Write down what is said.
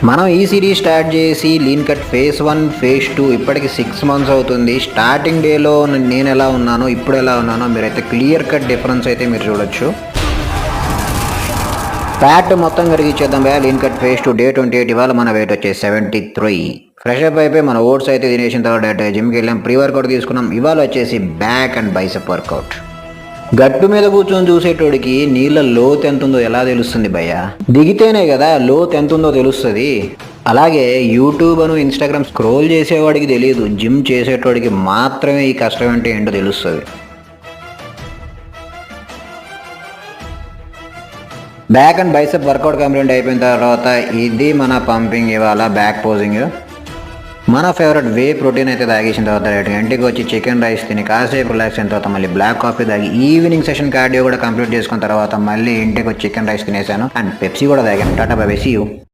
మనం ఈ series start చేసి లీన్ కట్ ఫేజ్ 1 ఫేజ్ 2 ఇప్పటికి 6 months అవుతుంది. స్టార్టింగ్ డేలో నేను ఎలా ఉన్నానో ఇప్పుడు ఎలా ఉన్నానో మీరైతే క్లియర్ కట్ డిఫరెన్స్ అయితే మీరు చూడొచ్చు. ఫ్యాట్ మొత్తం కరిగిచ్చేద్దాం భయ. Lean cut phase 2 day 28. ఇవాళ మన వెయిట్ వచ్చేసి 73. ఫ్రెష్ అప్ అయిపోయి మన ఓట్స్ అయితే తినేసిన తర్వాత జిమ్కి వెళ్ళాం, ప్రీ వర్కౌట్ తీసుకున్నాం. ఇవాళ వచ్చేసి బ్యాక్ అండ్ బైసెప్ వర్కౌట్. గట్టు మీద కూర్చొని చూసేటోడికి నీళ్ళ లోతు ఎంత ఉందో ఎలా తెలుస్తుంది భయ్య? దిగితేనే కదా లోతు ఎంత ఉందో తెలుస్తుంది. అలాగే యూట్యూబ్ అను ఇన్స్టాగ్రామ్ స్క్రోల్ చేసేవాడికి తెలియదు, జిమ్ చేసేటోడికి మాత్రమే ఈ కష్టం అంటే ఏంటో తెలుస్తుంది. Back and bicep workout complete అయిపోయిన తర్వాత ఇది మన పంపింగ్. ఇవాళ బ్యాక్ పోజింగ్. మన ఫేవరెట్ వే ప్రోటీన్ అయితే తాగేసిన తర్వాత ఇంటికి వచ్చి చికెన్ రైస్ తిని కాసేపు రిలాక్స్ అయిన తర్వాత మళ్ళీ బ్లాక్ కాఫీ తాగి ఈవినింగ్ సెషన్ కార్డియో కూడా కంప్లీట్ చేసుకున్న తర్వాత మళ్ళీ ఇంటికి వచ్చి చికెన్ రైస్ తినేసాను అండ్ పెప్సీ కూడా తాగాను. Tata bye bye, see you.